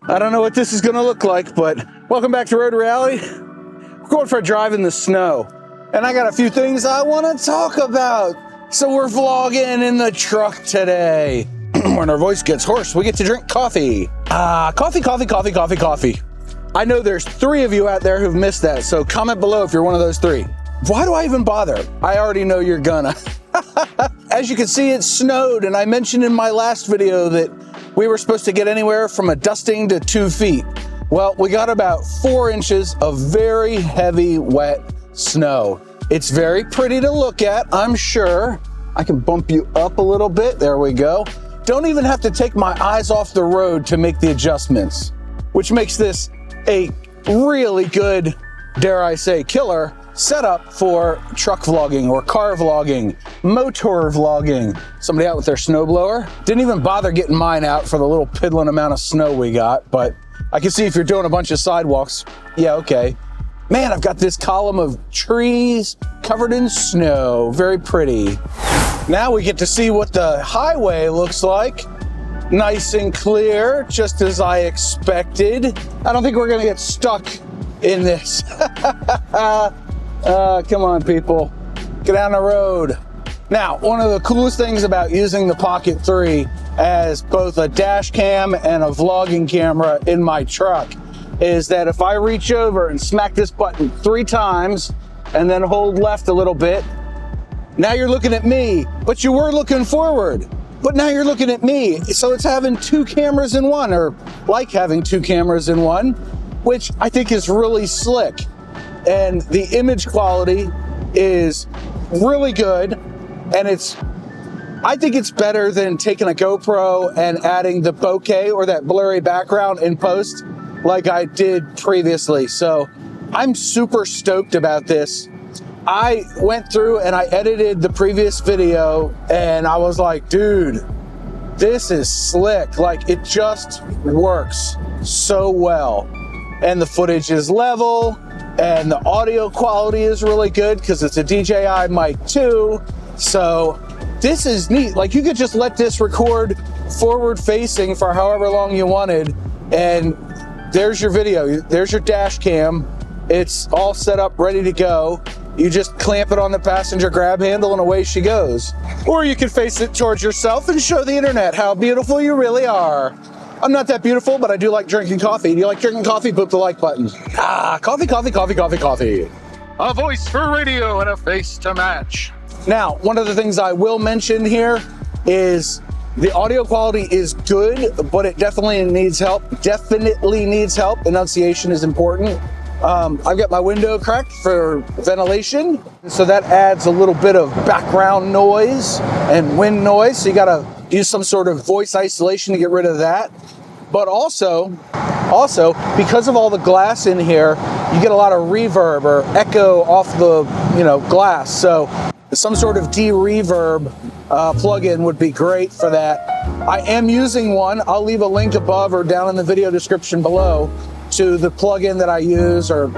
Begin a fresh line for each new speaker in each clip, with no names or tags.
I don't know what this is gonna look like, but welcome back to Road Reality. We're going for a drive in the snow, and I got a few things I wanna talk about. So we're vlogging in the truck today. When our voice gets hoarse, we get to drink coffee. Coffee. I know there's 3 of you out there who've missed that, so comment below if you're one of those 3. Why do I even bother? I already know you're gonna. As you can see, it snowed, and I mentioned in my last video that we were supposed to get anywhere from a dusting to 2 feet. Well, we got about 4 inches of very heavy, wet snow. It's very pretty to look at, I'm sure. I can bump you up a little bit. There we go. Don't even have to take my eyes off the road to make the adjustments, which makes this a really good, dare I say, killer setup for truck vlogging or car vlogging, motor vlogging. Somebody out with their snowblower. Didn't even bother getting mine out for the little piddling amount of snow we got, but I can see if you're doing a bunch of sidewalks, yeah, okay. Man, I've got this column of trees covered in snow, very pretty. Now we get to see what the highway looks like. Nice and clear, just as I expected. I don't think we're gonna get stuck in this. Come on, people, get down the road. Now, one of the coolest things about using the Pocket 3 as both a dash cam and a vlogging camera in my truck is that if I reach over and smack this button 3 times and then hold left a little bit, now you're looking at me, but you were looking forward. But now you're looking at me. So it's having 2 cameras in one, or like having 2 cameras in one, which I think is really slick. And the image quality is really good. And I think it's better than taking a GoPro and adding the bokeh or that blurry background in post like I did previously. So I'm super stoked about this. I went through and I edited the previous video and I was like, dude, this is slick. Like, it just works so well. And the footage is level and the audio quality is really good because it's a DJI mic too. So this is neat. Like, you could just let this record forward facing for however long you wanted, and there's your video. There's your dash cam. It's all set up, ready to go. You just clamp it on the passenger grab handle and away she goes. Or you can face it towards yourself and show the internet how beautiful you really are. I'm not that beautiful, but I do like drinking coffee. Do you like drinking coffee? Boop the like button. Coffee. A voice for radio and a face to match. Now, one of the things I will mention here is the audio quality is good, but it definitely needs help. Enunciation is important. I've got my window cracked for ventilation, so that adds a little bit of background noise and wind noise. So you gotta use some sort of voice isolation to get rid of that. But also, because of all the glass in here, you get a lot of reverb or echo off the, glass. So some sort of de-reverb plugin would be great for that. I am using one. I'll leave a link above or down in the video description below to the plugin that I use, or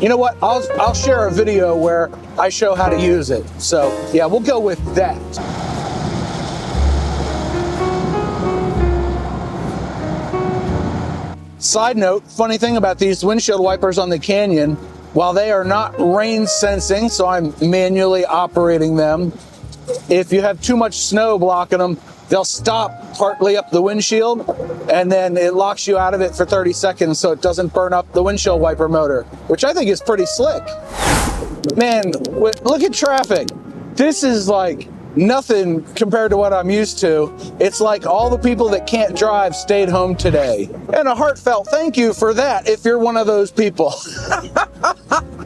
you know what? I'll share a video where I show how to use it. So yeah, we'll go with that. Side note, funny thing about these windshield wipers on the Canyon, while they are not rain sensing, so I'm manually operating them, if you have too much snow blocking them, they'll stop partly up the windshield and then it locks you out of it for 30 seconds so it doesn't burn up the windshield wiper motor, which I think is pretty slick. Man, look at traffic. This is like nothing compared to what I'm used to. It's like all the people that can't drive stayed home today. And a heartfelt thank you for that if you're one of those people.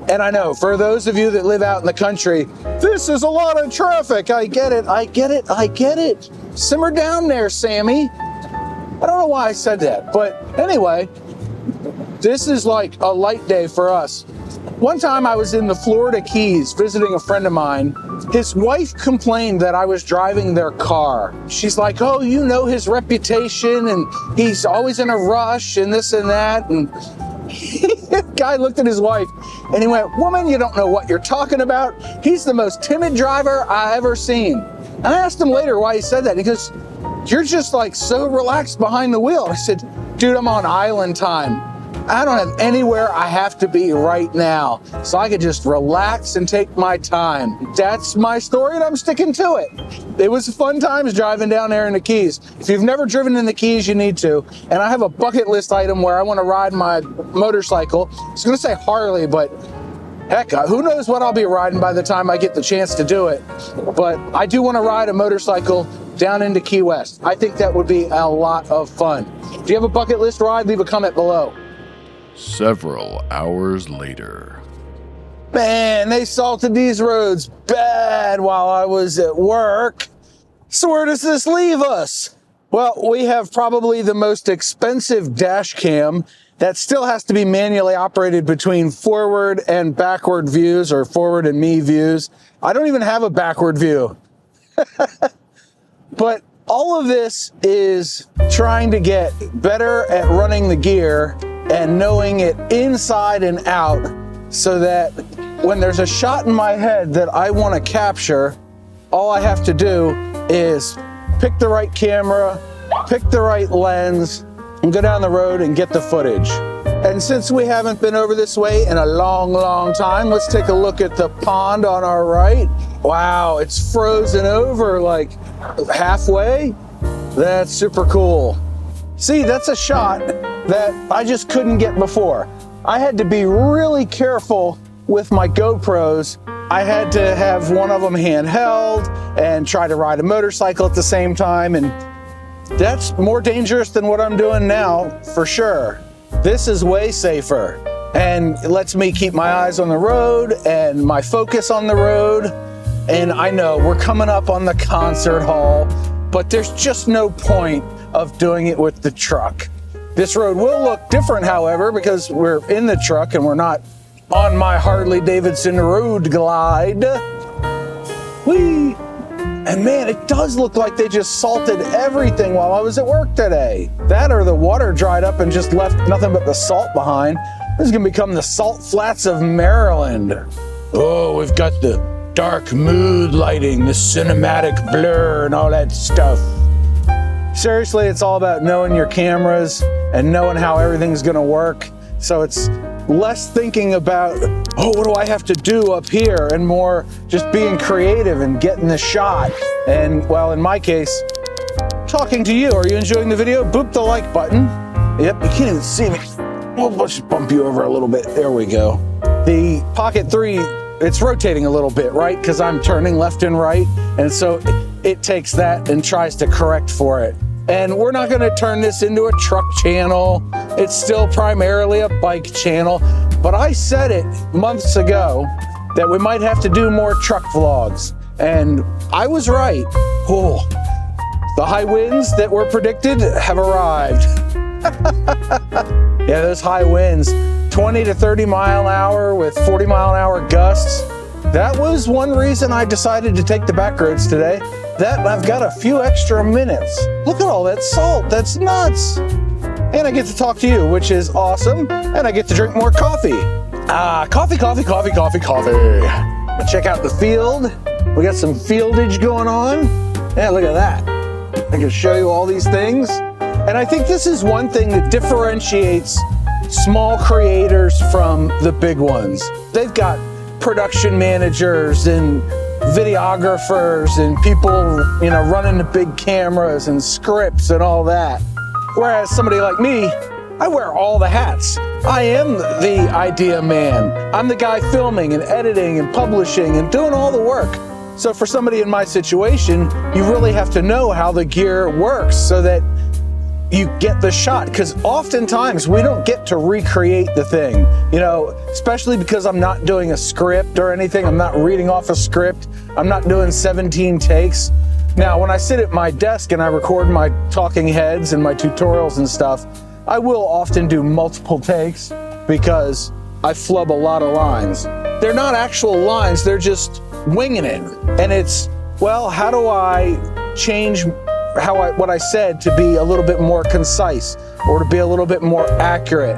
And I know, for those of you that live out in the country, this is a lot of traffic. I get it. Simmer down there, Sammy. I don't know why I said that, but anyway, this is like a light day for us. One time I was in the Florida Keys visiting a friend of mine. His wife complained that I was driving their car. She's like, oh, you know his reputation and he's always in a rush and this and that. And the guy looked at his wife and he went, woman, you don't know what you're talking about. He's the most timid driver I ever seen. And I asked him later why he said that. He goes, you're just like so relaxed behind the wheel. I said, dude, I'm on island time. I don't have anywhere I have to be right now. So I could just relax and take my time. That's my story and I'm sticking to it. It was fun times driving down there in the Keys. If you've never driven in the Keys, you need to. And I have a bucket list item where I want to ride my motorcycle. I was going to say Harley, but heck, who knows what I'll be riding by the time I get the chance to do it. But I do want to ride a motorcycle down into Key West. I think that would be a lot of fun. If you have a bucket list ride, leave a comment below.
Several hours later.
Man, they salted these roads bad while I was at work. So where does this leave us? Well, we have probably the most expensive dash cam that still has to be manually operated between forward and backward views, or forward and me views. I don't even have a backward view. But all of this is trying to get better at running the gear and knowing it inside and out, so that when there's a shot in my head that I want to capture, all I have to do is pick the right camera, pick the right lens, and go down the road and get the footage. And since we haven't been over this way in a long, long time, let's take a look at the pond on our right. Wow, it's frozen over like halfway. That's super cool. See, that's a shot that I just couldn't get before. I had to be really careful with my GoPros. I had to have one of them handheld and try to ride a motorcycle at the same time, and that's more dangerous than what I'm doing now, for sure. This is way safer and it lets me keep my eyes on the road and my focus on the road. And I know we're coming up on the concert hall, but there's just no point of doing it with the truck. This road will look different, however, because we're in the truck and we're not on my Harley Davidson road glide. Whee! And man, it does look like they just salted everything while I was at work today. That or the water dried up and just left nothing but the salt behind. This is gonna become the salt flats of Maryland. Oh, we've got the dark mood lighting, the cinematic blur and all that stuff. Seriously, it's all about knowing your cameras and knowing how everything's gonna work. So it's less thinking about, oh, what do I have to do up here, and more just being creative and getting the shot. And well, in my case, talking to you. Are you enjoying the video? Boop the like button. Yep, you can't even see me. We'll just bump you over a little bit. There we go. The Pocket 3, it's rotating a little bit, right? Because I'm turning left and right. And so it takes that and tries to correct for it. And we're not gonna turn this into a truck channel. It's still primarily a bike channel. But I said it months ago that we might have to do more truck vlogs. And I was right. Oh, the high winds that were predicted have arrived. Yeah, those high winds, 20 to 30 mile an hour with 40 mile an hour gusts. That was one reason I decided to take the back roads today. That I've got a few extra minutes. Look at all that salt, that's nuts. And I get to talk to you, which is awesome. And I get to drink more coffee. Coffee. Check out the field. We got some fieldage going on. Yeah, look at that. I can show you all these things. And I think this is one thing that differentiates small creators from the big ones. They've got production managers and videographers and people, you know, running the big cameras and scripts and all that. Whereas somebody like me, I wear all the hats. I am the idea man. I'm the guy filming and editing and publishing and doing all the work. So for somebody in my situation, you really have to know how the gear works so that you get the shot, because oftentimes we don't get to recreate the thing, you know, especially because I'm not doing a script or anything. I'm not reading off a script. I'm not doing 17 takes. Now, when I sit at my desk and I record my talking heads and my tutorials and stuff, I will often do multiple takes because I flub a lot of lines. They're not actual lines, they're just winging it. And it's, well, how do I change what I said to be a little bit more concise or to be a little bit more accurate?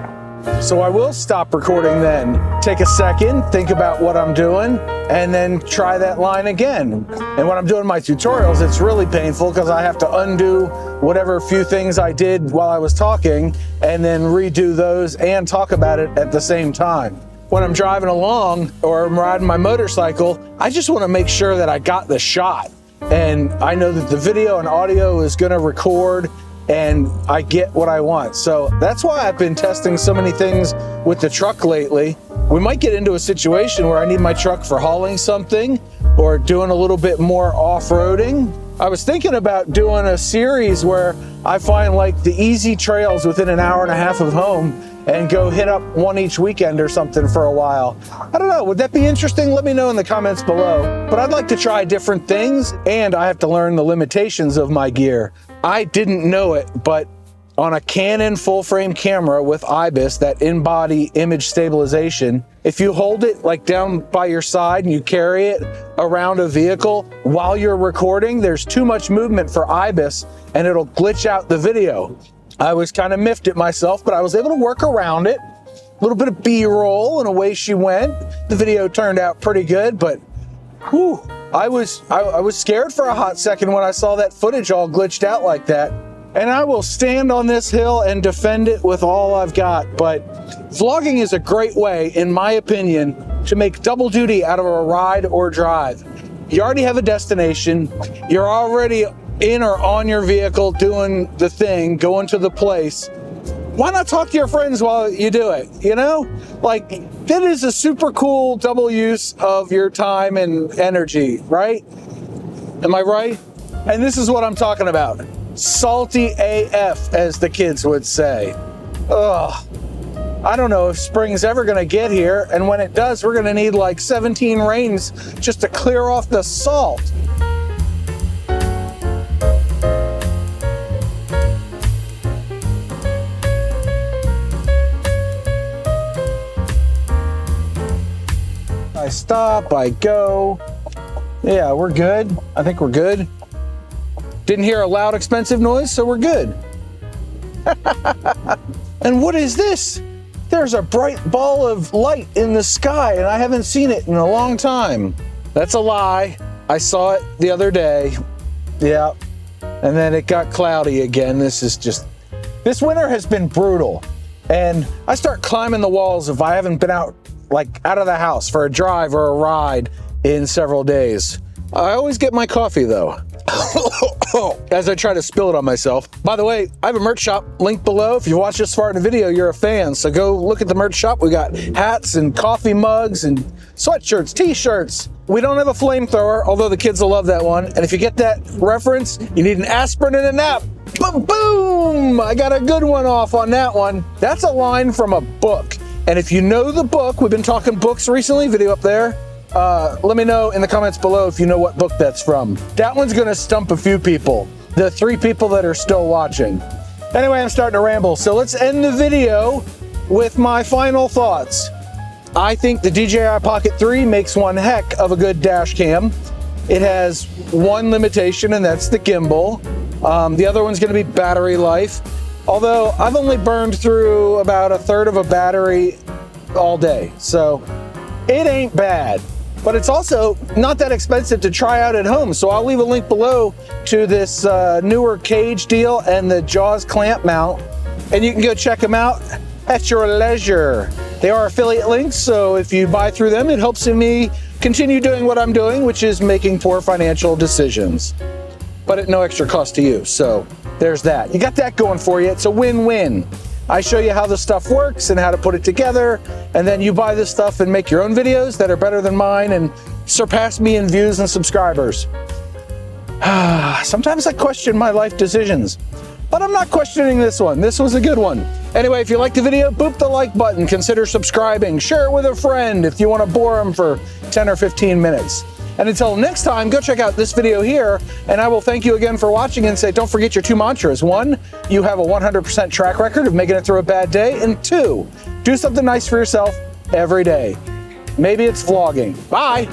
So I will stop recording then, take a second, think about what I'm doing, and then try that line again. And when I'm doing my tutorials, it's really painful because I have to undo whatever few things I did while I was talking and then redo those and talk about it at the same time. When I'm driving along or I'm riding my motorcycle, I just want to make sure that I got the shot. And I know that the video and audio is going to record and I get what I want. So that's why I've been testing so many things with the truck lately. We might get into a situation where I need my truck for hauling something or doing a little bit more off-roading. I was thinking about doing a series where I find like the easy trails within an hour and a half of home and go hit up one each weekend or something for a while. I don't know, would that be interesting? Let me know in the comments below. But I'd like to try different things and I have to learn the limitations of my gear. I didn't know it, but on a Canon full frame camera with IBIS, that in-body image stabilization, if you hold it like down by your side and you carry it around a vehicle while you're recording, there's too much movement for IBIS and it'll glitch out the video. I was kind of miffed at myself, but I was able to work around it. A little bit of B-roll and away she went. The video turned out pretty good, but whew, I was scared for a hot second when I saw that footage all glitched out like that. And I will stand on this hill and defend it with all I've got. But vlogging is a great way, in my opinion, to make double duty out of a ride or drive. You already have a destination. You're already in or on your vehicle doing the thing, going to the place. Why not talk to your friends while you do it? You know, like that is a super cool double use of your time and energy, right? Am I right? And this is what I'm talking about. Salty AF, as the kids would say. Ugh. I don't know if spring's ever gonna get here, and when it does, we're gonna need like 17 rains just to clear off the salt. I stop, I go. Yeah, we're good. I think we're good. Didn't hear a loud, expensive noise, so we're good. And what is this? There's a bright ball of light in the sky, and I haven't seen it in a long time. That's a lie. I saw it the other day. Yeah. And then it got cloudy again. This winter has been brutal. And I start climbing the walls if I haven't been out of the house for a drive or a ride in several days. I always get my coffee though. As I try to spill it on myself. By the way, I have a merch shop linked below. If you watch this far in the video, you're a fan. So go look at the merch shop. We got hats and coffee mugs and sweatshirts, t-shirts. We don't have a flamethrower, although the kids will love that one. And if you get that reference, you need an aspirin and a nap. Boom, boom! I got a good one off on that one. That's a line from a book. And if you know the book, we've been talking books recently, video up there. Let me know in the comments below if you know what book that's from. That one's gonna stump a few people. The 3 people that are still watching. Anyway, I'm starting to ramble. So let's end the video with my final thoughts. I think the DJI Pocket 3 makes one heck of a good dash cam. It has one limitation, and that's the gimbal. The other one's gonna be battery life. Although I've only burned through about 1/3 of a battery all day. So it ain't bad. But it's also not that expensive to try out at home. So I'll leave a link below to this newer cage deal and the Jaws clamp mount. And you can go check them out at your leisure. They are affiliate links, so if you buy through them, it helps me continue doing what I'm doing, which is making poor financial decisions. But at no extra cost to you, so there's that. You got that going for you. It's a win-win. I show you how the stuff works and how to put it together, and then you buy this stuff and make your own videos that are better than mine and surpass me in views and subscribers. Sometimes I question my life decisions, but I'm not questioning this one. This was a good one. Anyway, if you liked the video, boop the like button, consider subscribing, share it with a friend if you want to bore them for 10 or 15 minutes. And until next time, go check out this video here, and I will thank you again for watching and say, don't forget your 2 mantras. 1, you have a 100% track record of making it through a bad day, and 2, do something nice for yourself every day. Maybe it's vlogging. Bye.